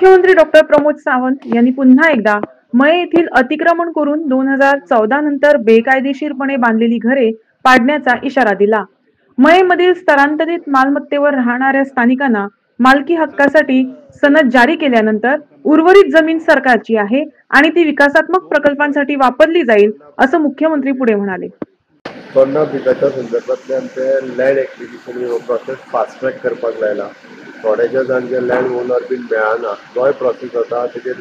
मुख्यमंत्री डॉक्टर प्रमोद सावंत यांनी पुन्हा एकदा मये येथील अतिक्रमण करून 2014 नंतर बेकायदेशीरपणे बांधलेली घरे पाडण्याचा इशारा दिला। मयेमधील स्थलांतरित मालमत्तेवर राहणाऱ्या स्थानिकांना मालकी हक्कासाठी सनद जारी केल्यानंतर उर्वरित जमीन सरकारची आहे आणि ती विकासात्मक प्रकल्पांसाठी वापरली जाईल, असं मुख्यमंत्री पुढे म्हणाले। तोंडा बिलाच्या संदर्भातले आमचे land acquisition process fast track करपाक लायला। थोड्याशा जाणचे लँड ओनर बीन मेळना, तोय प्रोसेस जाता। तेजेर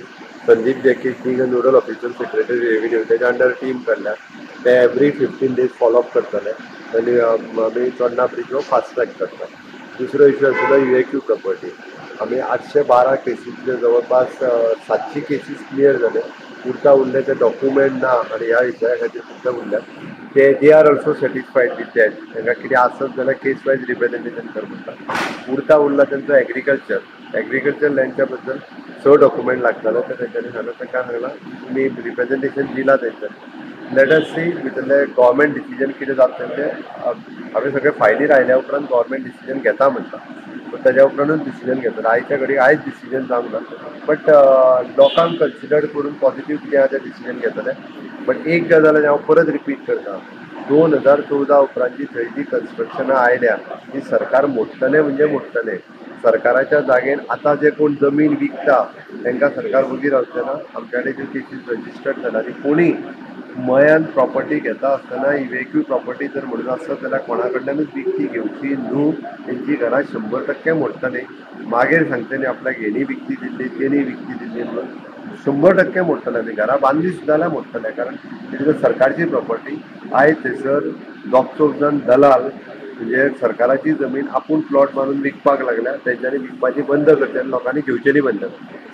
संदीप जेकीस been nodal officer secretary revenue तेच्या अंडर टीम काडल्या, ते एवरी 15 days फॉलोअप करतले आनी आमी तोंडा ब्रिज हो फास्ट ट्रॅक करता। दुसरो इश्यू आशिल्लो UAQ प्रॉपर्टी। आमी 812 केसींतले जवळपास 700 केसीस क्लियर जाले। उरले ते डॉक्युमेंट ना आनी ह्या विशया खातीर सुद्दां उरल्या they are also satisfied with that. तांकां कितें आसत जाल्यार केस वायज रिप्रेझेंटेशन करता। उरला तेंचो एग्रीकल्चर लँडच्या बद्दल 6 डॉक्युमेंट लागताले, ते तेंच्यांनी सांगला तुमी रिप्रेझेंटेशन दिला तेंच्यांनी। लेट अस सी भितरले गव्हर्मेंट डिसिजन कितें जाता तेंचें हांवें सगळे फायली रायल्या उपरांत गव्हर्मेंट डिसिजन घेता म्हणटा, सो तेज्या उपरांतूच डिसिजन घेतलो। आयच्या घडी आयज डिसिजन जावंक ना, बट लोकांक कन्सिडर करून पॉझिटिव्ह कितें आहा तें डिसिजन घेतले। बट एक गजाल हांव परत रिपीट करता, 2014 उपरांतची थंय जी कन्स्ट्रक्शनां आयल्या ती सरकार मोडटले म्हणजे मोडटले। सरकाराच्या जागेन आतां जे कोण जमीन विकता तांकां सरकार वगी रावचें ना। आमच्या कडेन ज्यो केसीस रजिस्टर्ड जाला ती कोणी मयान प्रॉपर्टी घेता आसतना UAQ प्रॉपर्टी जर म्हणून आसत जाल्यार कोणा कडल्यानूच विकती घेवची न्हू। तेंची घरां 100% मोडटली। मागीर सांगतली आपल्याक हेणी विकती दिल्ली तेणी विकती दिल्ली म्हणून 100% मोडटले। आनी घरां बांदली सुद्दां जाल्यार मोडटले, कारण ती सरकारची प्रॉपर्टी। आयज थंयसर दोग जाण दलाल म्हणजे सरकाराची जमीन आपूण प्लॉट मारून विकपाक लागल्या, तेंच्यांनी विकपाची बंद करचें आनी लोकांनी घेवचेली बंद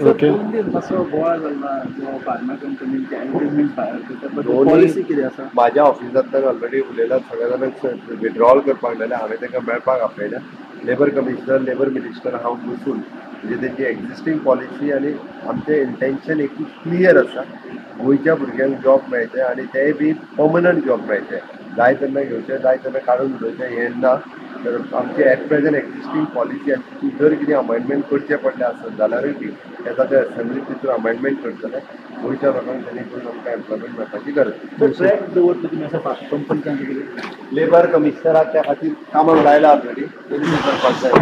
करचें। म्हाज्या ऑफिसांतल्यान ऑलरेडी उलयल्यात, सगळे जाणांक विड्रॉवल करपाक लायल्या। हांवें तांकां मेळपाक आपयल्या। लेबर कमिशनर, लेबर मिनिस्टर हांव बसून म्हणजे तेंची एक्झिस्टींग पॉलिसी आनी आमचें इंटेंशन एकूच क्लियर आसा, गोंयच्या भुरग्यांक जॉब मेळचे आनी तेय बी पर्मनंट जॉब मेळचे। जाय तेन्ना घेवचे, जाय तेन्ना काडून उडोवचें हें ना। तर आमची एट प्रेझेंट एक्झिस्टींग पॉलिसी आनी जर कितें अमेंडमेंट करचें पडलें आसत जाल्यारूय बी येता ते असेंब्ली तितून अमेंडमेंट करतले। गोंयच्या लोकांक जेणे करून आमकां एम्प्लॉयमेंट मेळपाची गरज। लेबर कमिशनराक त्या खातीर कामाक लायला ऑलरेडी, तेणी करपाक जाय।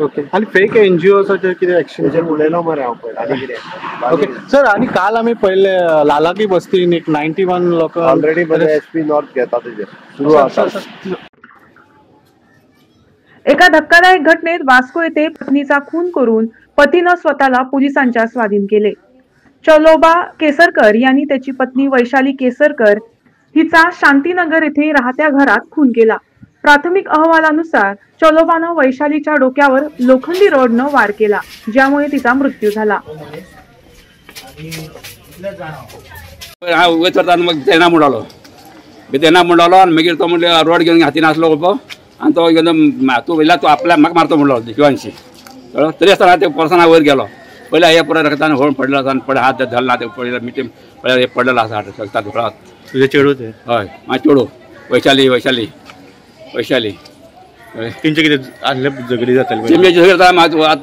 ओके, आणि फेक NGOसाचेर कितें एक्शन उलयलो मरे हांव पळय आनी कितें। ओके सर, आणि काल आमी पळयले लालाकी बस्तीन एक 91 लोक ऑलरेडी बरे SP नॉर्थ घेता तेजेर सुरू आसा। एका धक्कादायक घटनेत वास्को येथे पत्नीचा खून करून पतीनं स्वतःला पोलिसांच्या स्वाधीन केले। चलोबा केसरकर यांनी त्याची पत्नी वैशाली केसरकर हिचा शांतीनगर येथे राहत्या घरात खून केला। प्राथमिक अहवालानुसार चलोबानं वैशालीच्या डोक्यावर लोखंडी रॉडनं वार केला, ज्यामुळे तिचा मृत्यू झाला। मग तेना मुडालो आणि मागीर तो म्हणले रॉड घेऊन हातीन आसलो पळय आणि तो एकदम तू वयला तो आपल्याक म्हाका मारतो म्हणलो शिवांशी। तरी आसतना ते पर्सना वयर गेलो, पयल्या हे पुरो रगतान होळ पडलो आसा आनी पळय हात धरला ते पळयला मिटीम पळय हे पडलेलो आसा रगता धुळात। तुजे चेडूं ते? हय, म्हाजे चेडूं वैशाली तेंचे कितें आसले झगडी जाताली? तेंचे झगडी जाता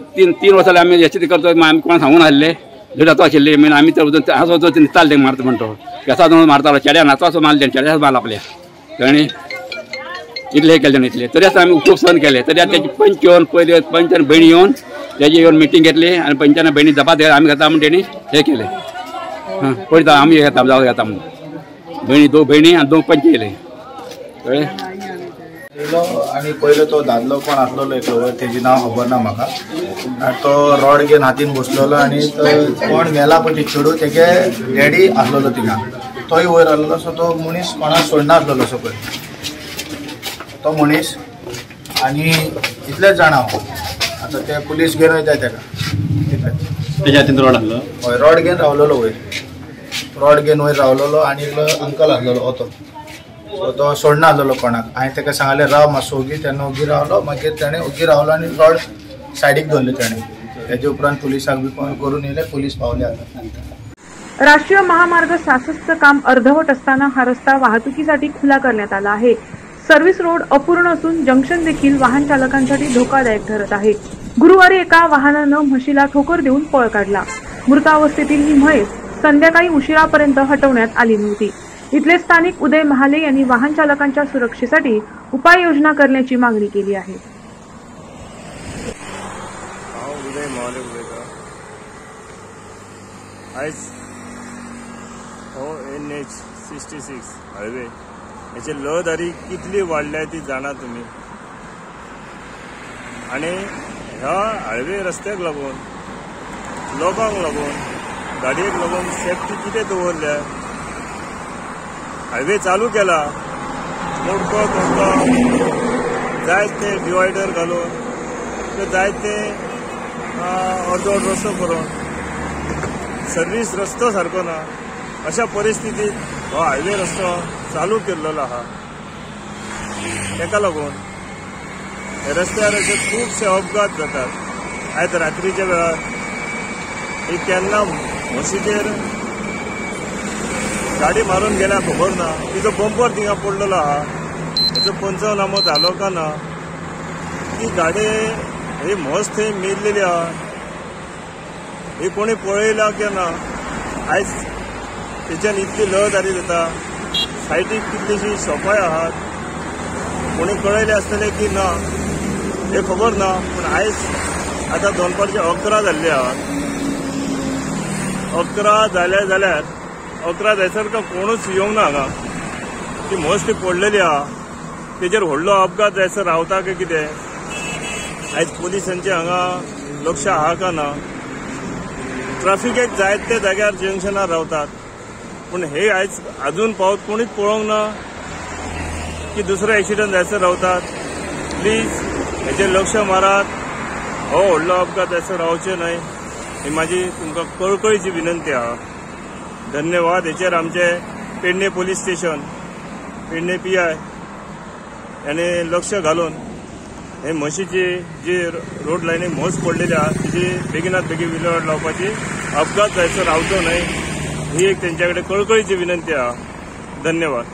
3 वर्सां आमी हेचे करतो, आमी कोणा सांगून आसले झगडी जाता आशिल्ली म्हणून आमी तर हांसो वचून निसताले तेंका मारता म्हणटो केसा दोन मारतालो। चेड्यान नाचो असो मारले, चेड्याच मारला आपल्या कळ्ळें। इतले केले तेणें इतले, तरी आसतना आमी खूब सहन केले। तरी आतां तेजी पंच येवन पयली पंच आनी भयणी येवन तेजी येवन मिटींग घेतली आनी पंचान भयणी जपात आमी घेता म्हणून तेणी हे केले। पळयता आमी घेता जावं घेता म्हणून भयणी 2 भयणी आनी 2 पंच येयले कळ्ळें। आणि पयलो तो दादलो कोण आसलो एकलो तेजे नांव खबर ना म्हाका, आनी तो रॉड घेवन हातीन बसलेलो आनी तो कोण मेला पळय ती चेडूं तेगे डॅडी आसलेलो थिंगा, तोय वयर आसलेलो। सो तो मनीस कोणाक सोडना आसलेलो असो पळय तो मनीस। आनी इतलेच जाणा हांव आतां ते पुलीस घेवन वयता तेका तेज्या हातीन रॉड आसलो? हय, रॉड घेवन रावलेलो वयर, रॉड घेवन वयर रावलेलो आनी एकलो अंकल आसलेलो ओतो। सो तो सोडना आसलेलो कोणाक। हांवें ताका सांगलें राव मातसो ओगी, तेन्ना ओगी रावलो। मागीर ताणें ओगी रावलो आनी रॉड सायडीक दवरले ताणें। तेजे उपरांत पुलिसाक बी फोन करून येयले, पुलीस पावले आतां। राष्ट्रीय महामार्ग 66चं काम अर्धवट असताना हा रस्ता वाहतुकीसाठी खुला करण्यात आला आहे। सर्व्हिस रोड अपूर्ण असून जंक्शन देखील वाहन चालकांसाठी धोकादायक ठरत आहे। गुरुवारी एका वाहनानं म्हशीला ठोकर देऊन पळ काढला. मृतावस्थेतील ही म्हैस संध्याकाळी उशिरापर्यंत हटवण्यात आली नव्हती. इथले स्थानिक उदय महाले यांनी वाहन चालकांच्या सुरक्षेसाठी उपाययोजना करण्याची मागणी केली आहे. उदय महाले उलयता. आयज हो NH 66 हायवे याची रहदारी कितली वाडल्या ती जाणा तुम्ही. आणि ह्या हायवे रस्त्याक लागून लोकांक लागून गाडयेक लागून सेफ्टी कितें दवरल्या. हायवे चालू केला मोडको तोडको जायते डिवायडर घालून जायते अर्दवट रस्तो करून सर्वीस रस्तो सारको ना अशा परिस्थितीत हो हायवे रस्तो चालू केल्लो आहा. तेका लागून हे रस्त्यार असे खूबशे अपघात जातात. आयज रात्रीच्या वेळार ही केन्ना म्हशीचेर गाडी मारून गेल्या खबर ना. तिचो बंपर थिंगा पडलेलो आहा. तेचो पंचनामो जालो का ना. ती गाडी ही म्हस थंय मेल्लेली आहा. ही कोणी पळयला की ना. आयज तेच्यान इतली रहदारी जाता. सायडीक कितलीशी शॉपाय आहात. कोणी कळयले आसतले की ना हे खबर ना. पूण आयज आतां दनपारचे 11 जाल्ले आहात. 11 जाले जाल्यार 11 जायसर कोणूच येवंक ना हांगा. ती म्हस ती पडलेली आहा. तेजेर व्हडलो अपघात जायसर रावता की कितें. आयज पुलिसांचे हांगा लक्ष आहा का ना. ट्रॅफिकेक जायते जाग्यार जंक्शनार रावतात. पूण हे आयज अजून पावत कोणीच पळोवंक ना की दुसरो एक्सिडंट जायसर रावतात. प्लीज हेचेर लक्ष मारात. हो व्हडलो अपघात जायसर रावचे न्हय ही म्हाजी तुमकां कळकळीची विनंती आहा. धन्यवाद. हेचेर आमचे Pedne police station Pedne PI याने लक्ष घालून हे म्हशीची जी रोड लायनीक म्हस पडलेली आहा तिची बेगिनात बेगीन विल्हेवाट लावपाची. अपघात जायसर रावचो न्हय ही एक तेंच्या कडेन कळकळीची विनंती आहा. धन्यवाद.